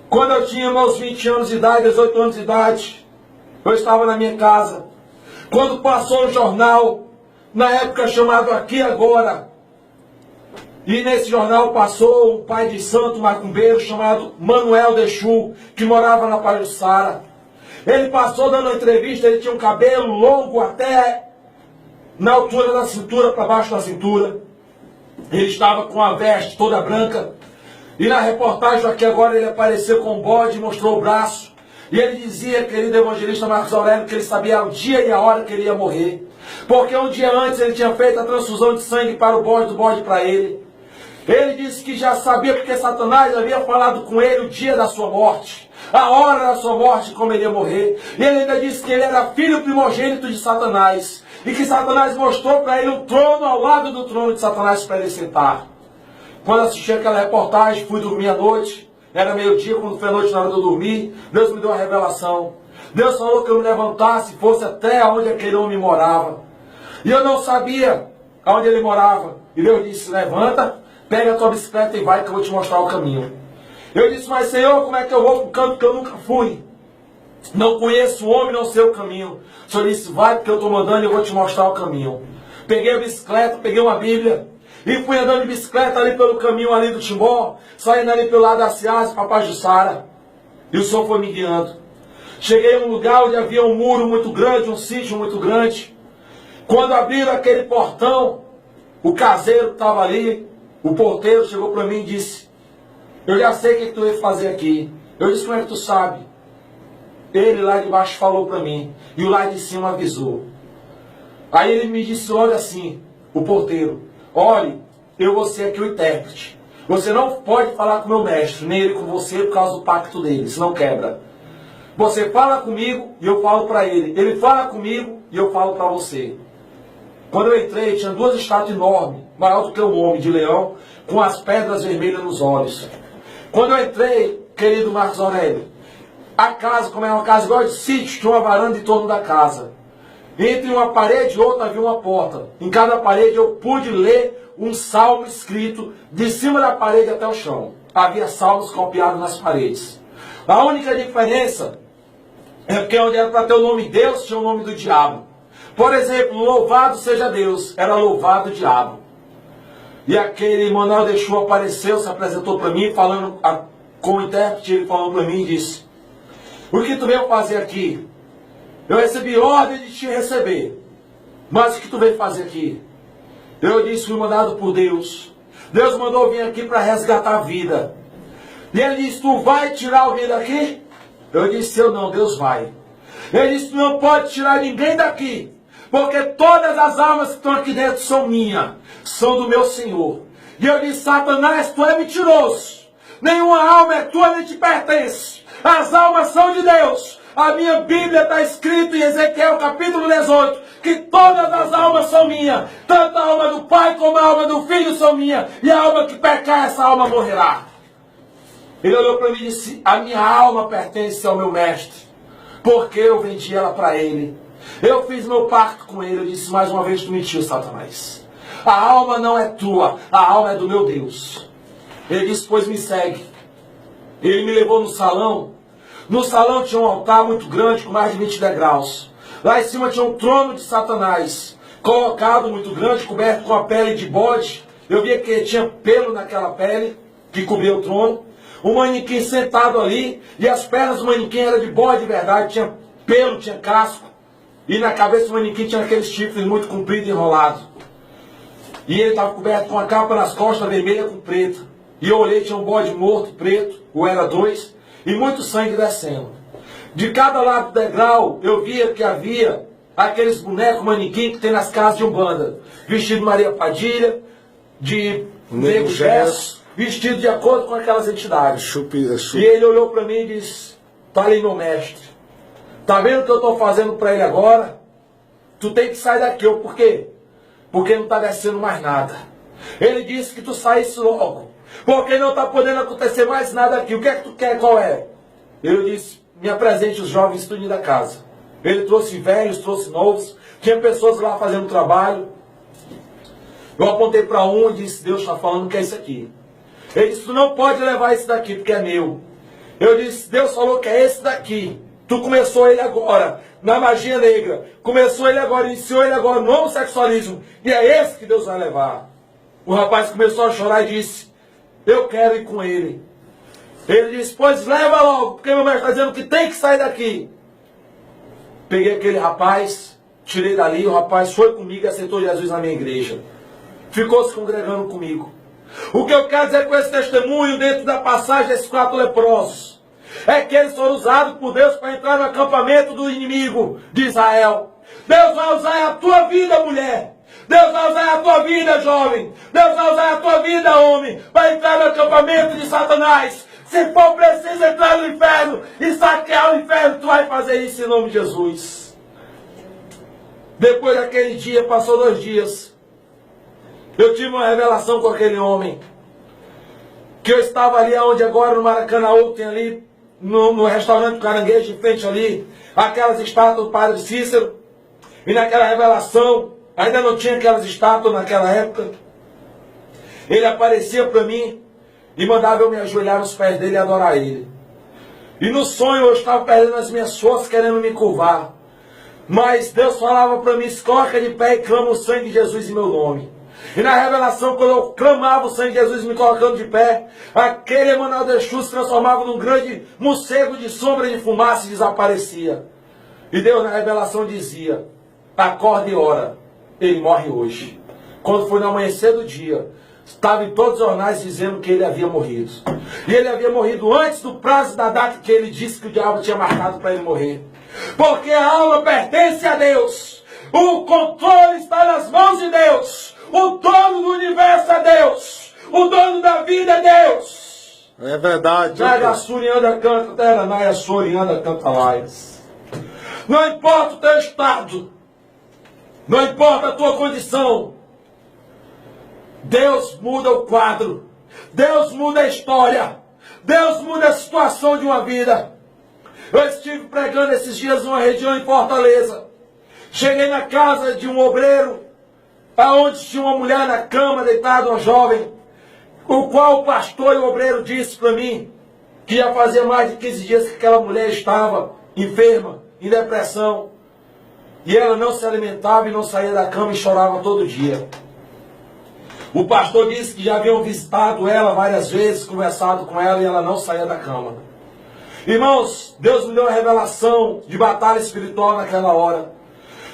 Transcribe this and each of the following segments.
Quando eu tinha meus 20 anos de idade, 18 anos de idade, eu estava na minha casa. Quando passou o jornal, na época chamado Aqui Agora, e nesse jornal passou um pai de santo macumbeiro chamado Manuel Dechu, que morava na Pajuçara. Ele passou dando uma entrevista, ele tinha um cabelo longo até na altura da cintura, para baixo da cintura. Ele estava com a veste toda branca. E na reportagem Aqui Agora ele apareceu com um bode e mostrou o braço. E ele dizia, querido evangelista Marcos Aurélio, que ele sabia o dia e a hora que ele ia morrer. Porque um dia antes ele tinha feito a transfusão de sangue para o bode, do bode para ele. Ele disse que já sabia porque Satanás havia falado com ele o dia da sua morte, a hora da sua morte, como ele ia morrer. E ele ainda disse que ele era filho primogênito de Satanás. E que Satanás mostrou para ele um trono ao lado do trono de Satanás para ele sentar. Quando assisti aquela reportagem, fui dormir à noite. Era meio-dia, quando foi a noite na hora de eu dormir. Deus me deu uma revelação. Deus falou que eu me levantasse e fosse até onde aquele homem morava. E eu não sabia aonde ele morava. E Deus disse, levanta, pega a tua bicicleta e vai que eu vou te mostrar o caminho. Eu disse, mas Senhor, como é que eu vou para um canto que eu nunca fui? Não conheço o homem, não sei o caminho. O Senhor disse, vai porque eu estou mandando e eu vou te mostrar o caminho. Peguei a bicicleta, peguei uma Bíblia e fui andando de bicicleta ali pelo caminho ali do Timbó, saindo ali pelo lado da Ciasa para Pajuçara. E o Senhor foi me guiando. Cheguei a um lugar onde havia um muro muito grande, um sítio muito grande. Quando abriram aquele portão, o caseiro que estava ali, o porteiro chegou para mim e disse, eu já sei o que tu veio fazer aqui. Eu disse, como é que tu sabe? Ele lá de baixo falou para mim, e o lá de cima avisou. Aí ele me disse, olha assim, o porteiro, olhe, eu vou ser aqui o intérprete. Você não pode falar com o meu mestre, nem ele com você, por causa do pacto dele, senão quebra. Você fala comigo e eu falo para ele. Ele fala comigo e eu falo para você. Quando eu entrei, tinha duas estátuas enormes, maior do que um homem de leão, com as pedras vermelhas nos olhos. Quando eu entrei, querido Marcos Aurélio, a casa, como é uma casa igual de sítio, tinha uma varanda em torno da casa. Entre uma parede e outra havia uma porta. Em cada parede eu pude ler um salmo escrito de cima da parede até o chão. Havia salmos copiados nas paredes. A única diferença é que onde era para ter o nome de Deus, tinha o nome do diabo. Por exemplo, louvado seja Deus, era louvado o diabo. E aquele Manuel Dechu apareceu, se apresentou para mim, falando com o intérprete, ele falou para mim e disse, o que tu veio fazer aqui? Eu recebi ordem de te receber. Mas o que tu veio fazer aqui? Eu disse, fui mandado por Deus. Deus mandou vir aqui para resgatar a vida. E ele disse, tu vai tirar alguém daqui? Eu disse, eu não, Deus vai. Ele disse, tu não pode tirar ninguém daqui. Porque todas as almas que estão aqui dentro são minhas. São do meu Senhor. E eu disse, Satanás, tu é mentiroso. Nenhuma alma é tua nem te pertence. As almas são de Deus. A minha Bíblia está escrito em Ezequiel capítulo 18, que todas as almas são minhas. Tanto a alma do Pai como a alma do Filho são minhas. E a alma que pecar, essa alma morrerá. Ele olhou para mim e disse, a minha alma pertence ao meu mestre. Porque eu vendi ela para ele. Eu fiz meu pacto com ele. Eu disse, mais uma vez tu mentiu, Satanás. A alma não é tua, a alma é do meu Deus. Ele disse, pois me segue. Ele me levou no salão. No salão tinha um altar muito grande, com mais de 20 degraus. Lá em cima tinha um trono de Satanás, colocado muito grande, coberto com a pele de bode. Eu via que tinha pelo naquela pele, que cobria o trono. Um manequim sentado ali, e as pernas do manequim eram de bode de verdade, tinha pelo, tinha casco. E na cabeça do manequim tinha aqueles chifres muito compridos e enrolados. E ele estava coberto com a capa nas costas vermelha com preto. E eu olhei, tinha um bode morto, preto, ou era dois, e muito sangue descendo. De cada lado do degrau, eu via que havia aqueles bonecos manequim que tem nas casas de Umbanda. Vestido de Maria Padilha, de Nego Gesso, vestido de acordo com aquelas entidades. E ele olhou para mim e disse, tá ali meu mestre. Tá vendo o que eu estou fazendo para ele agora? Tu tem que sair daqui. Eu, por quê? Porque não está descendo mais nada. Ele disse que tu saísse logo. Porque não está podendo acontecer mais nada aqui. O que é que tu quer? Qual é? Eu disse, me apresente os jovens estudando da casa. Ele trouxe velhos, trouxe novos. Tinha pessoas lá fazendo trabalho. Eu apontei para um e disse, Deus está falando que é isso aqui. Ele disse, tu não pode levar esse daqui, porque é meu. Eu disse, Deus falou que é esse daqui. Tu começou ele agora, na magia negra. Começou ele agora, iniciou ele agora no homossexualismo. E é esse que Deus vai levar. O rapaz começou a chorar e disse, eu quero ir com ele. Ele disse, pois leva logo, porque meu mestre está dizendo que tem que sair daqui. Peguei aquele rapaz, tirei dali, o rapaz foi comigo e aceitou Jesus na minha igreja. Ficou se congregando comigo. O que eu quero dizer com esse testemunho dentro da passagem desses 4 leprosos é que eles foram usados por Deus para entrar no acampamento do inimigo de Israel. Deus vai usar a tua vida, mulher. Deus vai usar a tua vida, jovem. Deus vai usar a tua vida, homem, para entrar no acampamento de Satanás. Se for preciso entrar no inferno e saquear o inferno, tu vai fazer isso em nome de Jesus. Depois daquele dia, passou 2 dias. Eu tive uma revelação com aquele homem. Que eu estava ali onde agora no Maracanã tem ali, no restaurante Caranguejo, em frente ali, aquelas estátuas do Padre Cícero. E naquela revelação, ainda não tinha aquelas estátuas naquela época. Ele aparecia para mim e mandava eu me ajoelhar nos pés dele e adorar ele. E no sonho eu estava perdendo as minhas forças, querendo me curvar. Mas Deus falava para mim, coloca de pé e clama o sangue de Jesus em meu nome. E na revelação, quando eu clamava o sangue de Jesus me colocando de pé, aquele Emmanuel de Exu se transformava num grande morcego de sombra de fumaça e desaparecia. E Deus na revelação dizia, acorde e ora, ele morre hoje. Quando foi no amanhecer do dia, estava em todos os jornais dizendo que ele havia morrido. E ele havia morrido antes do prazo da data que ele disse que o diabo tinha marcado para ele morrer. Porque a alma pertence a Deus. O controle está nas mãos de Deus. O dono do universo é Deus. O dono da vida é Deus. É verdade. Naga Surianda canta, terra, Naia Surianda canta laias. Não importa o teu estado. Não importa a tua condição. Deus muda o quadro. Deus muda a história. Deus muda a situação de uma vida. Eu estive pregando esses dias numa região em Fortaleza. Cheguei na casa de um obreiro, aonde tinha uma mulher na cama, deitada, uma jovem, o qual o pastor e o obreiro disse para mim que já fazia mais de 15 dias que aquela mulher estava enferma, em depressão, e ela não se alimentava e não saía da cama e chorava todo dia. O pastor disse que já haviam visitado ela várias vezes, conversado com ela e ela não saía da cama. Irmãos, Deus me deu uma revelação de batalha espiritual naquela hora.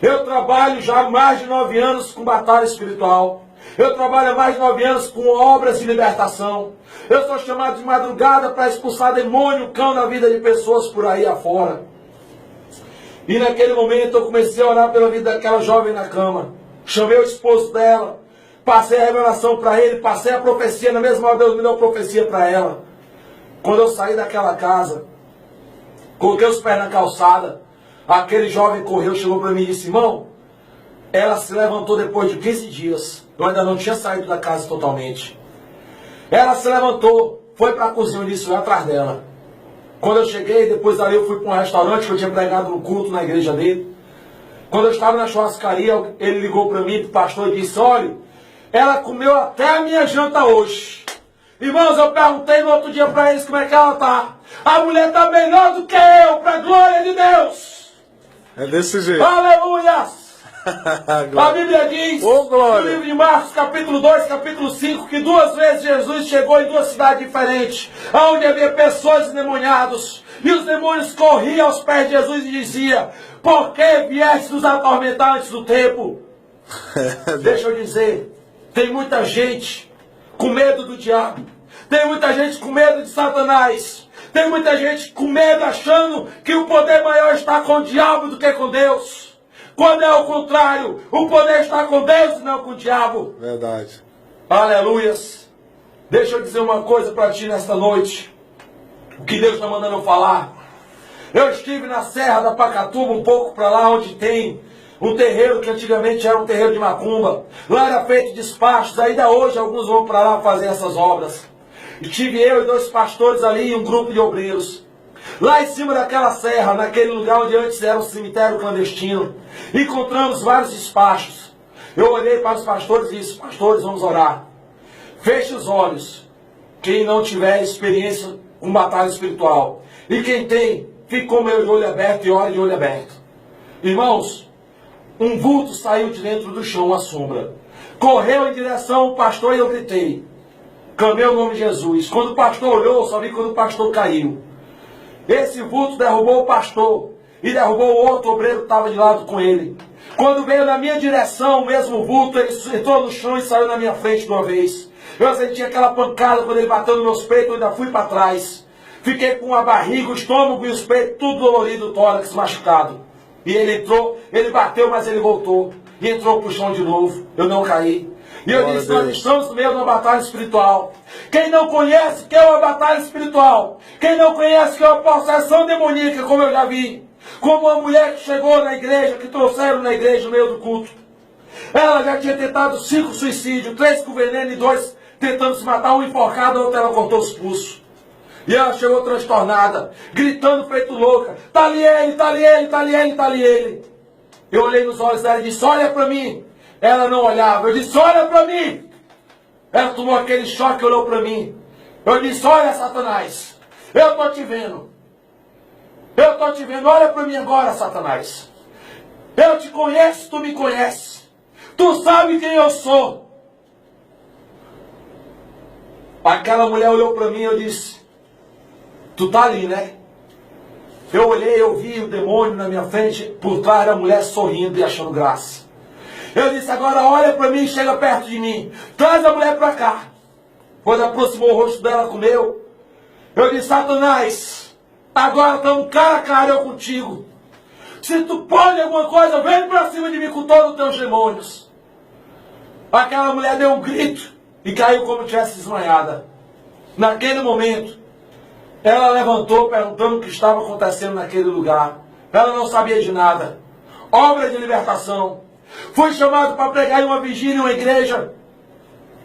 Eu trabalho já há mais de 9 anos com batalha espiritual. Eu trabalho há mais de 9 anos com obras de libertação. Eu sou chamado de madrugada para expulsar demônio, cão na vida de pessoas por aí afora. E naquele momento eu comecei a orar pela vida daquela jovem na cama. Chamei o esposo dela. Passei a revelação para ele, passei a profecia. Na mesma hora Deus me deu a profecia para ela. Quando eu saí daquela casa, coloquei os pés na calçada, aquele jovem correu, chegou para mim e disse, irmão, ela se levantou depois de 15 dias. Eu ainda não tinha saído da casa totalmente. Ela se levantou, foi para a cozinha e disse, vai atrás dela. Quando eu cheguei, depois dali eu fui para um restaurante que eu tinha pregado no culto na igreja dele. Quando eu estava na churrascaria, ele ligou para mim, para o pastor, e disse, olha, ela comeu até a minha janta hoje. Irmãos, eu perguntei no outro dia para eles como é que ela está. A mulher está melhor do que eu, para a glória de Deus. É desse jeito. Aleluia! A Bíblia diz, no livro de Marcos, capítulo 2, capítulo 5, que 2 vezes Jesus chegou em 2 cidades diferentes, onde havia pessoas endemoniadas, e os demônios corriam aos pés de Jesus e diziam, por que vieste nos atormentar antes do tempo? Deixa eu dizer, tem muita gente com medo do diabo, tem muita gente com medo de Satanás, tem muita gente com medo achando que o poder maior está com o diabo do que com Deus. Quando é o contrário, o poder está com Deus e não com o diabo. Verdade. Aleluias. Deixa eu dizer uma coisa para ti nesta noite. O que Deus está mandando eu falar. Eu estive na Serra da Pacatuba, um pouco para lá, onde tem um terreiro que antigamente era um terreiro de macumba. Lá era feito despachos, ainda hoje alguns vão para lá fazer essas obras. E tive eu e 2 pastores ali e um grupo de obreiros. Lá em cima daquela serra, naquele lugar onde antes era um cemitério clandestino, encontramos vários despachos. Eu olhei para os pastores e disse, pastores, vamos orar. Feche os olhos, quem não tiver experiência com batalha espiritual. E quem tem, fique com o meu de olho aberto e ore de olho aberto. Irmãos, um vulto saiu de dentro do chão, uma sombra. Correu em direção ao pastor e eu gritei. Clamei o nome de Jesus. Quando o pastor olhou, só vi quando o pastor caiu. Esse vulto derrubou o pastor e derrubou o outro obreiro que estava de lado com ele. Quando veio na minha direção, o mesmo vulto, ele entrou no chão e saiu na minha frente de uma vez. Eu senti aquela pancada quando ele bateu nos meus peitos, eu ainda fui para trás. Fiquei com a barriga, o estômago e os peitos tudo dolorido, o tórax machucado. E ele entrou, ele bateu, mas ele voltou. E entrou para o chão de novo. Eu não caí. E eu disse, nós estamos no meio de uma batalha espiritual. Quem não conhece que é uma batalha espiritual, quem não conhece que é uma possessão demoníaca, como eu já vi, como uma mulher que chegou na igreja, que trouxeram na igreja no meio do culto. Ela já tinha tentado 5 suicídios, 3 com veneno e 2 tentando se matar, um enforcado, a outra ela cortou os pulsos. E ela chegou transtornada, gritando feito louca, tá ali ele, tá ali ele, tá ali ele, tá ali ele. Eu olhei nos olhos dela e disse, olha para mim. Ela não olhava, eu disse, olha para mim. Ela tomou aquele choque e olhou para mim. Eu disse, olha Satanás, eu estou te vendo. Eu estou te vendo, olha para mim agora, Satanás. Eu te conheço, tu me conheces. Tu sabe quem eu sou. Aquela mulher olhou para mim e eu disse, tu tá ali, né? Eu olhei, eu vi o demônio na minha frente, por trás da mulher sorrindo e achando graça. Eu disse, agora olha para mim e chega perto de mim. Traz a mulher para cá. Quando aproximou o rosto dela com o meu, eu disse, Satanás, agora estamos cara a cara eu contigo. Se tu pode alguma coisa, vem para cima de mim com todos os teus demônios. Aquela mulher deu um grito e caiu como se tivesse desmaiada. Naquele momento, ela levantou perguntando o que estava acontecendo naquele lugar. Ela não sabia de nada. Obra de libertação. Fui chamado para pregar em uma vigília em uma igreja.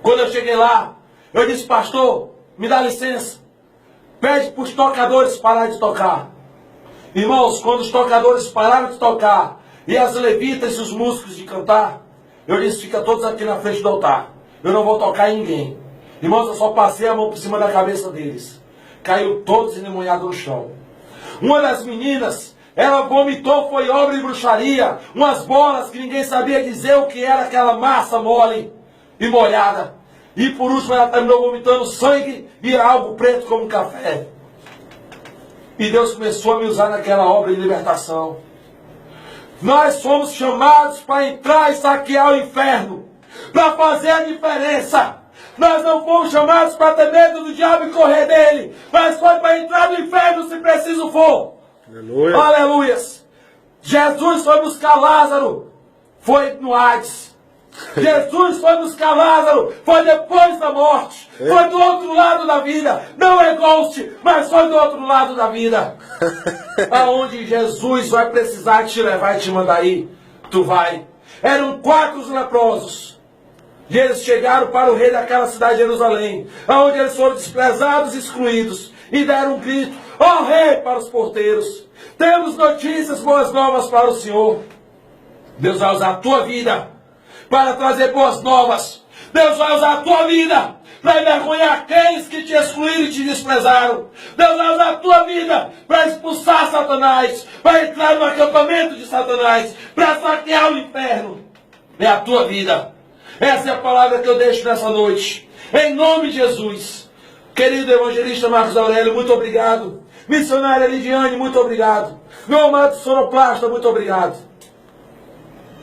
Quando eu cheguei lá, eu disse, pastor, me dá licença. Pede para os tocadores pararem de tocar. Irmãos, quando os tocadores pararam de tocar, e as levitas e os músicos de cantar, eu disse, fica todos aqui na frente do altar. Eu não vou tocar em ninguém. Irmãos, eu só passei a mão por cima da cabeça deles. Caiu todos endemoniados no chão. Uma das meninas, ela vomitou, foi obra de bruxaria, umas bolas que ninguém sabia dizer o que era aquela massa mole e molhada. E por último ela terminou vomitando sangue e algo preto como café. E Deus começou a me usar naquela obra de libertação. Nós fomos chamados para entrar e saquear o inferno, para fazer a diferença. Nós não fomos chamados para ter medo do diabo e correr dele, mas foi para entrar no inferno se preciso for. Aleluia. Aleluias. Jesus foi buscar Lázaro, foi no Hades. Jesus foi buscar Lázaro, foi depois da morte, foi do outro lado da vida. Não é Ghost, mas foi do outro lado da vida. Aonde Jesus vai precisar te levar e te mandar ir, tu vai. Eram 4 leprosos. E eles chegaram para o rei daquela cidade de Jerusalém, onde eles foram desprezados e excluídos, e deram um grito, ó rei, para os porteiros, temos notícias, boas novas para o Senhor. Deus vai usar a tua vida para trazer boas novas. Deus vai usar a tua vida para envergonhar aqueles que te excluíram e te desprezaram. Deus vai usar a tua vida para expulsar Satanás, para entrar no acampamento de Satanás, para saquear o inferno. É a tua vida. Essa é a palavra que eu deixo nessa noite. Em nome de Jesus. Querido evangelista Marcos Aurélio, muito obrigado. Missionária Lidiane, muito obrigado. Meu amado sonoplasta, muito obrigado.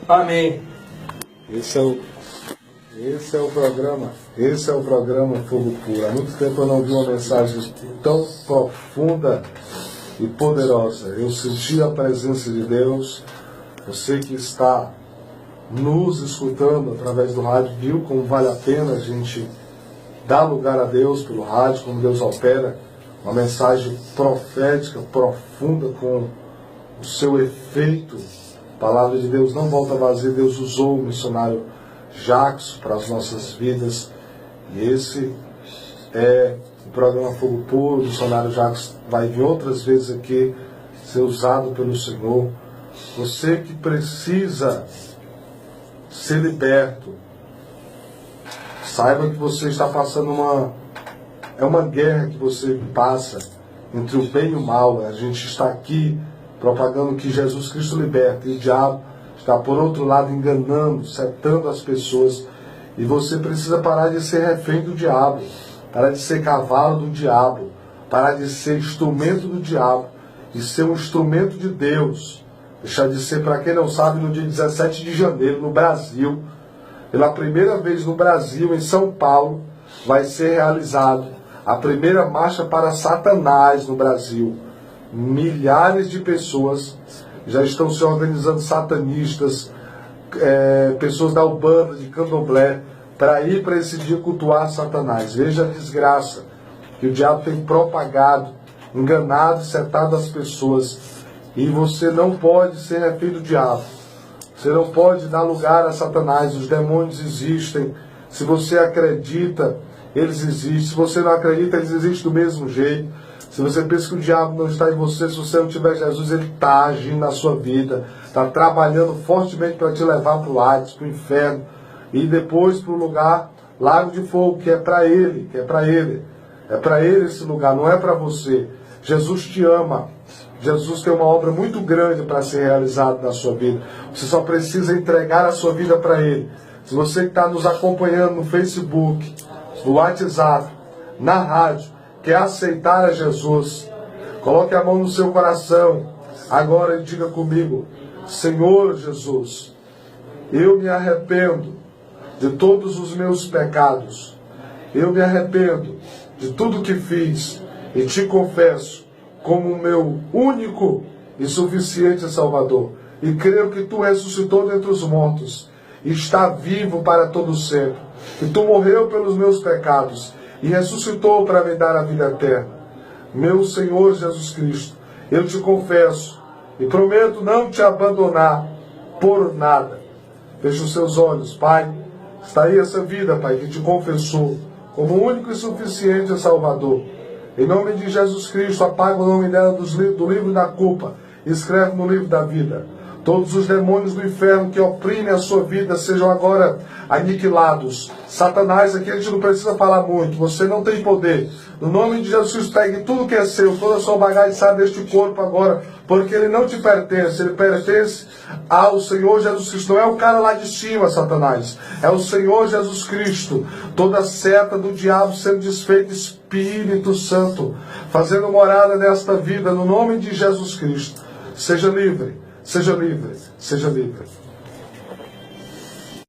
Amém. Esse é o programa Fogo Puro. Há muito tempo eu não vi uma mensagem tão profunda e poderosa. Eu senti a presença de Deus. Você que está nos escutando através do rádio, viu como vale a pena a gente dar lugar a Deus pelo rádio, como Deus opera. Uma mensagem profética, profunda, com o seu efeito. A palavra de Deus não volta vazia. Deus usou o missionário Jackson para as nossas vidas. E esse é o programa Fogo Puro. O missionário Jackson vai vir outras vezes aqui, ser usado pelo Senhor. Você que precisa ser liberto, saiba que você está passando É uma guerra que você passa entre o bem e o mal. A gente está aqui propagando que Jesus Cristo liberta, e o diabo está, por outro lado, enganando, setando as pessoas. E você precisa parar de ser refém do diabo, parar de ser cavalo do diabo, parar de ser instrumento do diabo e ser um instrumento de Deus. Deixar de ser, para quem não sabe, no dia 17 de janeiro, no Brasil, pela primeira vez no Brasil, em São Paulo, vai ser realizado a primeira marcha para Satanás no Brasil. Milhares de pessoas já estão se organizando, satanistas, pessoas da Umbanda, de Candomblé, para ir para esse dia cultuar Satanás. Veja a desgraça que o diabo tem propagado, enganado e setado as pessoas. E você não pode ser refém do diabo. Você não pode dar lugar a Satanás. Os demônios existem. Se você acredita, eles existem. Se você não acredita, eles existem do mesmo jeito. Se você pensa que o diabo não está em você, se você não tiver Jesus, ele está agindo na sua vida. Está trabalhando fortemente para te levar para o Hades, para o inferno. E depois para o lugar, lago de fogo, que é para ele. Que é para ele. É para ele esse lugar, não é para você. Jesus te ama. Jesus tem uma obra muito grande para ser realizada na sua vida. Você só precisa entregar a sua vida para Ele. Se você que está nos acompanhando no Facebook, no WhatsApp, na rádio, quer aceitar a Jesus, coloque a mão no seu coração agora e diga comigo: Senhor Jesus, eu me arrependo de todos os meus pecados. Eu me arrependo de tudo que fiz e te confesso como o meu único e suficiente Salvador. E creio que tu ressuscitou dentre os mortos, e está vivo para todo sempre. Que tu morreu pelos meus pecados, e ressuscitou para me dar a vida eterna. Meu Senhor Jesus Cristo, eu te confesso, e prometo não te abandonar por nada. Feche os seus olhos, Pai. Está aí essa vida, Pai, que te confessou como o único e suficiente Salvador. Em nome de Jesus Cristo, apaga o nome dela do livro da culpa e escreve no livro da vida. Todos os demônios do inferno que oprimem a sua vida sejam agora aniquilados. Satanás, aqui a gente não precisa falar muito, você não tem poder. No nome de Jesus Cristo, pegue tudo que é seu, toda a sua bagagem, sai deste corpo agora, porque ele não te pertence, ele pertence ao Senhor Jesus Cristo. Não é o cara lá de cima, Satanás, é o Senhor Jesus Cristo. Toda seta do diabo sendo desfeita, Espírito Santo, fazendo morada nesta vida, no nome de Jesus Cristo. Seja livre, seja livre, seja livre.